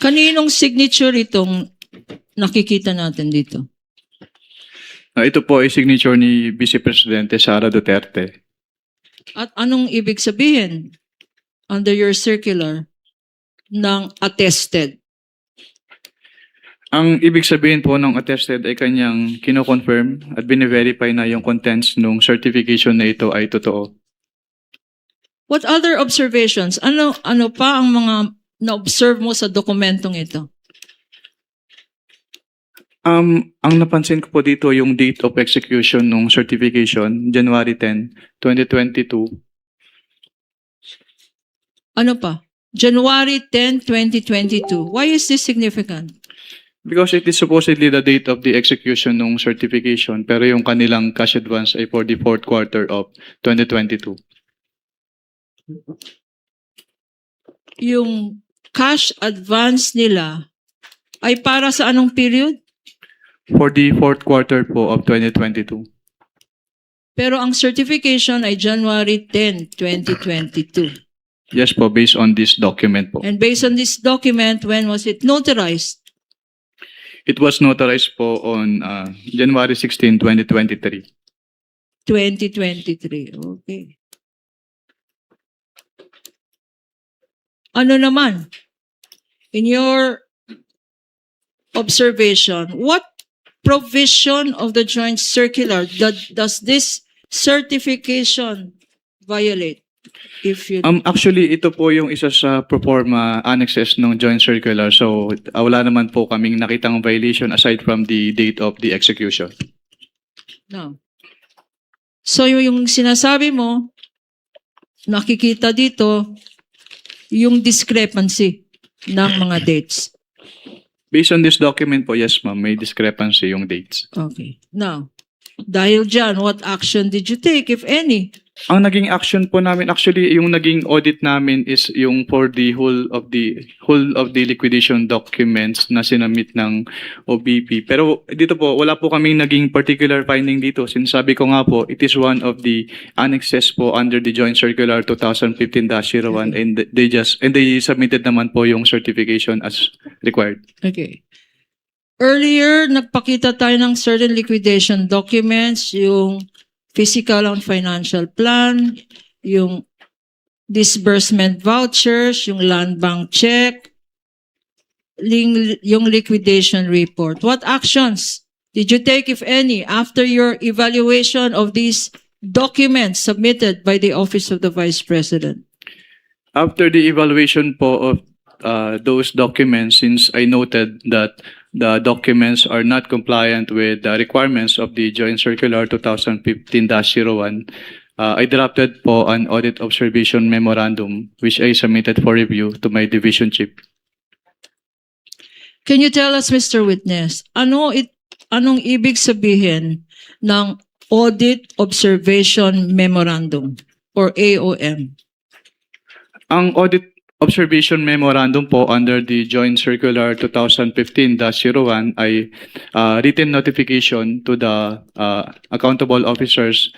Kaninong signature itong nakikita natin dito? Ito po ay signature ni Vice Presidente Sara Duterte. At anong ibig sabihin under your circular ng attested? Ang ibig sabihin po ng attested ay kanyang kino-confirm at bine-verify na yung contents ng certification na ito ay totoo. What other observations? Ano pa ang mga na-observe mo sa dokumentong ito? Ang napansin ko po dito yung date of execution ng certification, January 10, 2022. Ano pa? January 10, 2022. Why is this significant? Because it is supposedly the date of the execution ng certification, pero yung kanilang cash advance ay for the fourth quarter of 2022. Yung cash advance nila ay para sa anong period? For the fourth quarter po of 2022. Pero ang certification ay January 10, 2022. Yes po, based on this document po. And based on this document, when was it notarized? It was notarized po on January 16, 2023. 2023. Okay. Ano naman? In your observation, what provision of the joint circular does this certification violate? If you Actually, ito po yung isa sa proforma annexes ng joint circular. So, wala naman po kaming nakitang violation aside from the date of the execution. no. So yung sinasabi mo, nakikita dito yung discrepancy ng mga dates. Based on this document po, yes ma'am, may discrepancy yung dates. Okay. Now, dahil dyan, what action did you take, if any? Ang naging action po namin, actually, yung naging audit namin is yung for the whole of the liquidation documents na sinamit ng OBP. Pero dito po, wala po kaming naging particular finding dito. Sinasabi ko nga po, it is one of the annexes po under the Joint Circular 2015-01 and they submitted naman po yung certification as required. Okay. Earlier, nagpakita tayo ng certain liquidation documents, yung physical and financial plan, yung disbursement vouchers, yung land bank check, yung liquidation report. What actions did you take, if any, after your evaluation of these documents submitted by the Office of the Vice President? After the evaluation po of those documents, since I noted that the documents are not compliant with the requirements of the Joint Circular 2015-01, I drafted po an audit observation memorandum which I submitted for review to my division chief. Can you tell us, Mr. Witness, anong ibig sabihin ng Audit Observation Memorandum or AOM? Ang audit observation memorandum po under the Joint Circular 2015-01 ay written notification to the accountable officers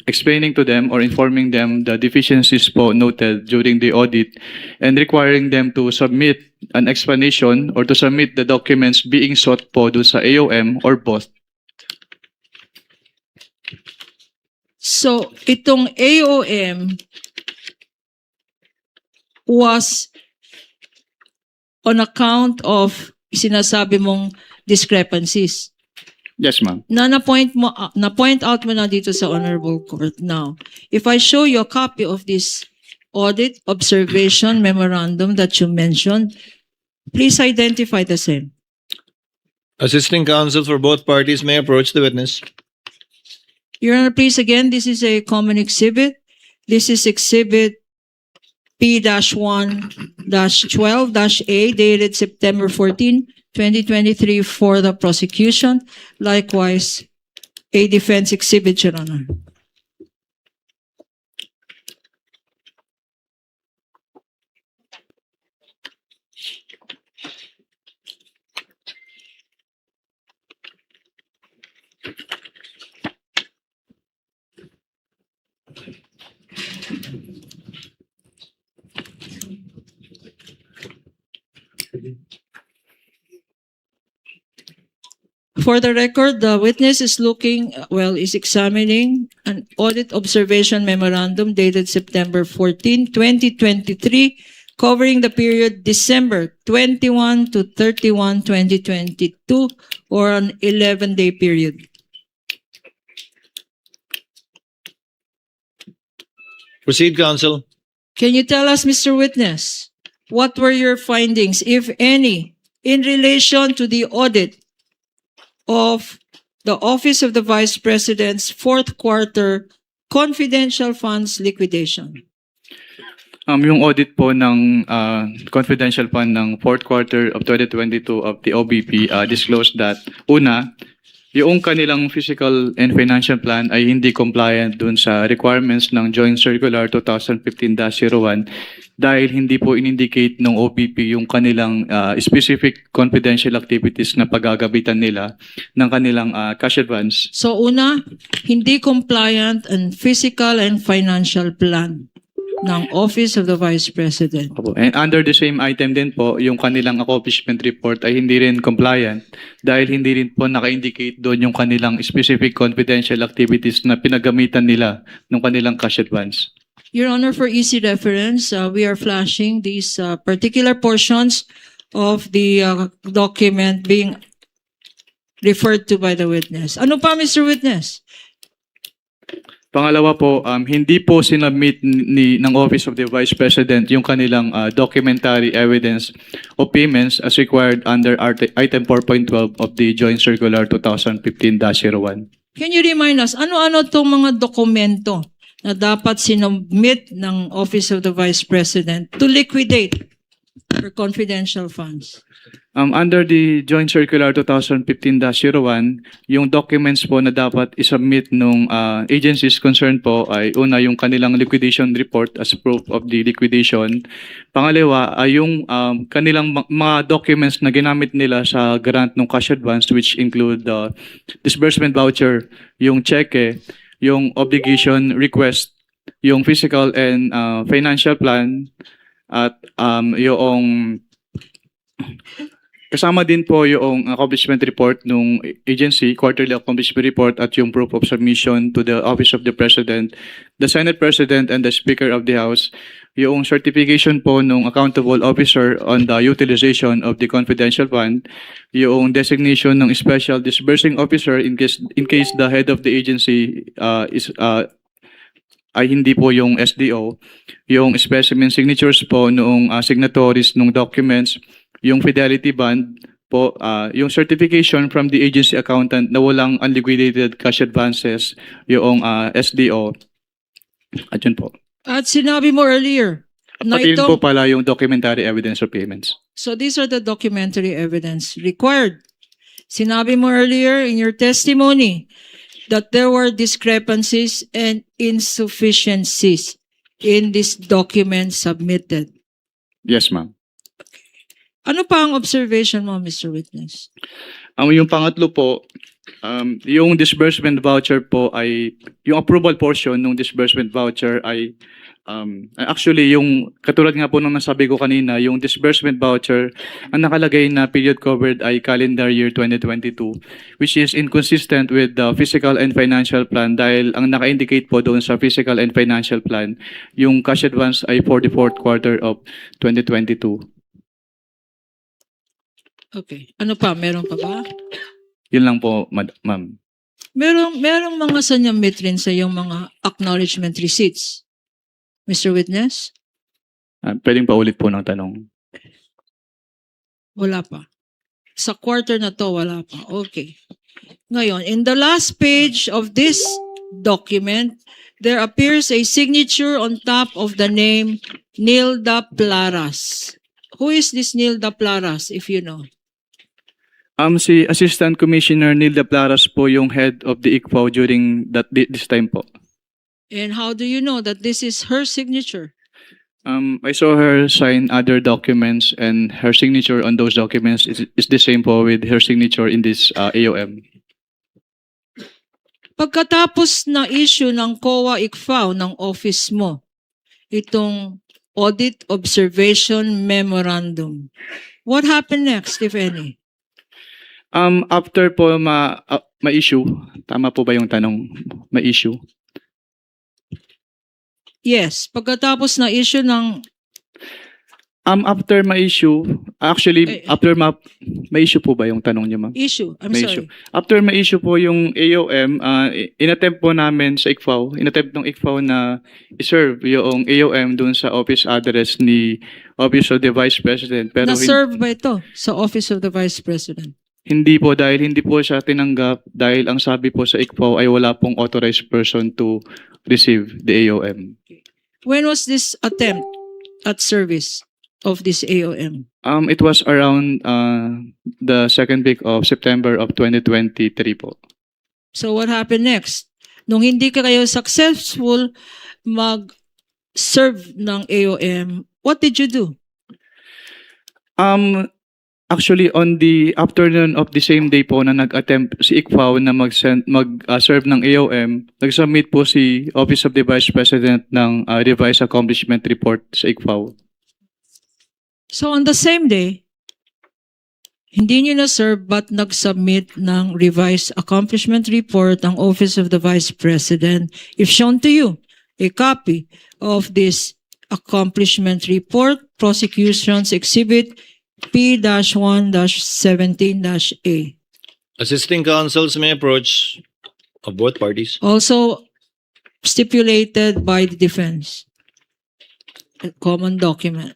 explaining to them or informing them the deficiencies po noted during the audit and requiring them to submit an explanation or to submit the documents being sought po doon sa AOM or both. So, itong AOM was on account of sinasabi mong discrepancies. Yes, ma'am. Na-point out mo na dito sa Honorable Court. Now, if I show you a copy of this audit observation memorandum that you mentioned, please identify the same. Assisting counsel for both parties may approach the witness. Your Honor, please again, this is a common exhibit. This is exhibit P-1-12-A dated September 14, 2023 for the prosecution. Likewise, a defense exhibit, Your Honor. For the record, the witness is is examining an audit observation memorandum dated September 14, 2023, covering the period December 21 to 31, 2022, or an 11-day period. Proceed, counsel. Can you tell us, Mr. Witness, what were your findings, if any, in relation to the audit of the Office of the Vice President's fourth quarter confidential funds liquidation? Yung audit po ng confidential fund ng fourth quarter of 2022 of the OBP disclosed that, una, yung kanilang physical and financial plan ay hindi compliant dun sa requirements ng Joint Circular 2015-01 dahil hindi po in-indicate ng OBP yung kanilang specific confidential activities na paggagabitan nila ng kanilang cash advance. So una, hindi compliant ang physical and financial plan ng Office of the Vice President. Opo. And under the same item din po, yung kanilang accomplishment report ay hindi rin compliant dahil hindi rin po naka-indicate doon yung kanilang specific confidential activities na pinagamitan nila ng kanilang cash advance. Your Honor, for easy reference, we are flashing these particular portions of the document being referred to by the witness. Ano pa, Mr. Witness? Pangalawa po, hindi po sinubmit ng Office of the Vice President yung kanilang documentary evidence of payments as required under item 4.12 of the Joint Circular 2015-01. Can you remind us, ano-ano itong mga dokumento na dapat sinubmit ng Office of the Vice President to liquidate for confidential funds? Under the Joint Circular 2015-01, yung documents po na dapat isubmit ng agencies concerned po ay una yung kanilang liquidation report as proof of the liquidation. Pangalawa ay yung kanilang mga documents na ginamit nila sa grant ng cash advance, which include the disbursement voucher, yung cheque, yung obligation request, yung physical and financial plan, at yung kasama din po yung accomplishment report ng agency, quarterly accomplishment report, at yung proof of submission to the Office of the President, the Senate President, and the Speaker of the House, yung certification po ng accountable officer on the utilization of the confidential fund, yung designation ng special disbursing officer in case the head of the agency ay hindi po yung SDO, yung specimen signatures po noong signatories ng documents, yung fidelity bond po, yung certification from the agency accountant na walang unliquidated cash advances, yung SDO, at yun po. At sinabi mo earlier na Pati yun po itong, pala yung documentary evidence of payments. so these are the documentary evidence required. Sinabi mo earlier in your testimony that there were discrepancies and insufficiencies in this document submitted. Yes, ma'am. Ano pa ang observation mo, Mr. Witness? Yung pangatlo po, yung disbursement voucher po ay, yung approval portion ng disbursement voucher ay, actually yung, katulad nga po nung nasabi ko kanina, yung disbursement voucher, ang nakalagay na period covered ay calendar year 2022, which is inconsistent with the physical and financial plan dahil ang naka-indicate po doon sa physical and financial plan, yung cash advance ay for the fourth quarter of 2022. Okay. Ano pa? Meron pa ba? Yun lang po, ma'am. Merong mga sanyamit rin sa yung mga acknowledgement receipts. Mr. Witness? Pwedeng paulit po ng tanong. Wala pa. Sa quarter na to, wala pa. Okay. Ngayon, in the last page of this document, there appears a signature on top of the name Nilda Plaras. Who is this Nilda Plaras, if you know? Si Assistant Commissioner Nilda Plaras po yung head of the ICFO during this time po. And how do you know that this is her signature? I saw her sign other documents and her signature on those documents is the same po with her signature in this AOM. Pagkatapos na issue ng COA ICFAO ng office mo, itong Audit Observation Memorandum, What happened next, if any? After po ma-issue, tama po ba yung tanong? Ma-issue? Yes, pagkatapos na issue ng After ma-issue, actually, Eh, after ma-issue po ba yung tanong niyo, ma'am? issue, I'm May sorry. After ma-issue po yung AOM, inattempt po namin sa ICFAO, inattempt ng ICFAO na iserve yung AOM dun sa office address ni Office of the Vice President. Pero Na-serve ba ito sa Office of the Vice President? hindi po, dahil hindi po siya tinanggap, dahil ang sabi po sa ICFAO ay wala pong authorized person to receive the AOM. When was this attempt at service of this AOM? It was around the second week of September of 2023 po. So what happened next? Nung hindi ka kayo successful mag-serve ng AOM, what did you do? Actually, on the afternoon of the same day po na nag-attempt si ICFAO na mag-serve ng AOM, nag-submit po si Office of the Vice President ng revised accomplishment report sa ICFAO. So on the same day, hindi nyo na-serve but nag-submit ng revised accomplishment report ang Office of the Vice President. If shown to you a copy of this accomplishment report, Prosecution's Exhibit P-1-17-A. Assisting counsels may approach of both parties. Also stipulated by the defense. A common document.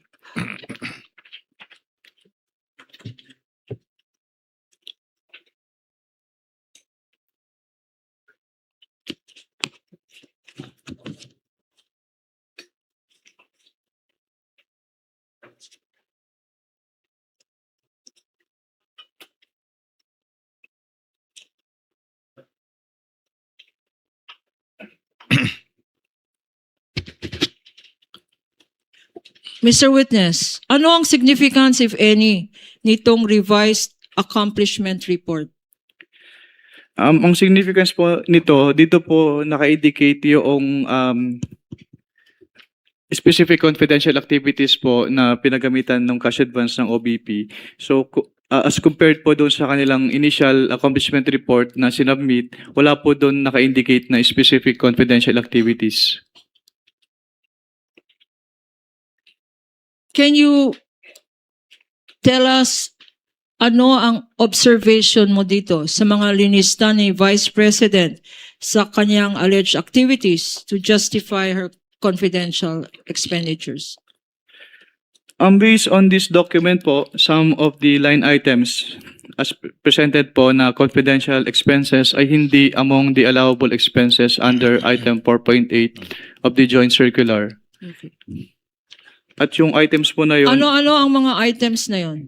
Mr. Witness, ano ang significance, if any, nitong revised accomplishment report? Ang significance po nito, dito po naka-indicate yung specific confidential activities po na pinagamitan ng cash advance ng OBP. So, as compared po doon sa kanilang initial accomplishment report na sinubmit, wala po doon naka-indicate na specific confidential activities. Can you tell us ano ang observation mo dito sa mga linista ni Vice President sa kanyang alleged activities to justify her confidential expenditures? Based on this document po, some of the line items as presented po na confidential expenses ay hindi among the allowable expenses under item 4.8 of the joint circular. Okay. At yung items po na yun, Ano-ano ang mga items na yon?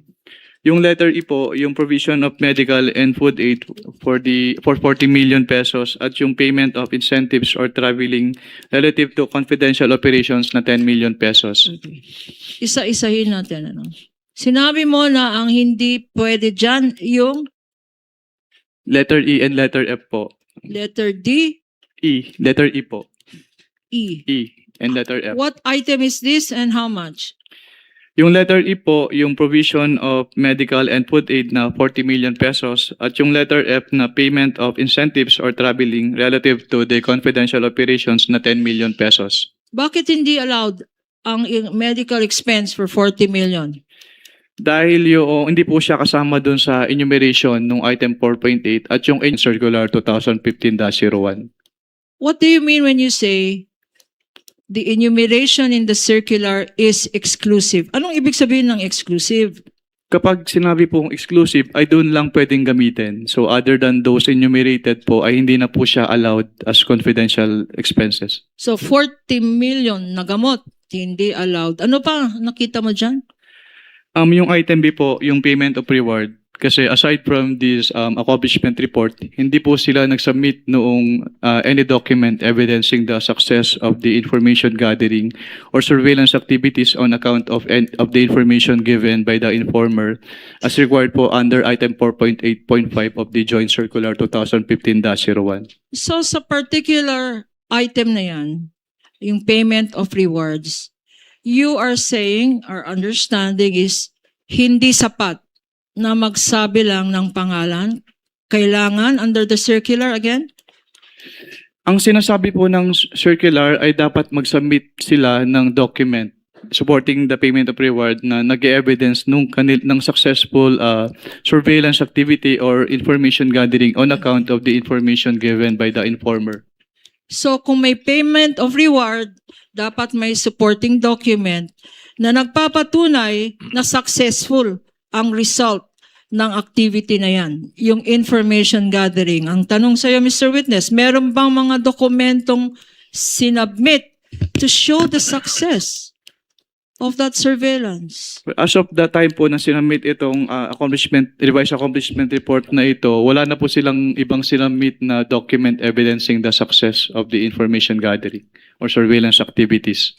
yung letter E po, yung provision of medical and food aid for 40 million pesos at yung payment of incentives or traveling relative to confidential operations na 10 million pesos. Okay. Isa-isahin natin. Ano? Sinabi mo na ang hindi pwede dyan yung Letter E and letter F po. letter D, Letter E po. E. E and letter F. What item is this and how much? Yung letter E po, yung provision of medical and food aid na 40 million pesos at yung letter F na payment of incentives or traveling relative to the confidential operations na 10 million pesos. Bakit hindi allowed ang medical expense for 40 million? Dahil hindi po siya kasama dun sa enumeration ng item 4.8 at yung circular 2015-01. What do you mean when you say the enumeration in the circular is exclusive? Anong ibig sabihin ng exclusive? Kapag sinabi pong exclusive, ay doon lang pwedeng gamitin. So other than those enumerated po, ay hindi na po siya allowed as confidential expenses. So 40 million na gamot, hindi allowed. Ano pa nakita mo dyan? Yung item B po, yung payment of reward. Kasi aside from this accomplishment report, hindi po sila nag-submit noong any document evidencing the success of the information gathering or surveillance activities on account of the information given by the informer as required po under item 4.8.5 of the Joint Circular 2015-01. So sa particular item na yan, yung payment of rewards, you are saying, our understanding is, hindi sapat na magsabi lang ng pangalan. Kailangan under the circular again? Ang sinasabi po ng circular ay dapat mag-submit sila ng document supporting the payment of reward na nag-evidence ng successful surveillance activity or information gathering on account of the information given by the informer. So kung may payment of reward, dapat may supporting document na nagpapatunay na successful ang result ng activity na yan, yung information gathering. Ang tanong sa'yo, Mr. Witness, meron bang mga dokumentong sinubmit to show the success of that surveillance? As of the time po na sinamit itong revised accomplishment report na ito, wala na po silang ibang sinamit na document evidencing the success of the information gathering or surveillance activities.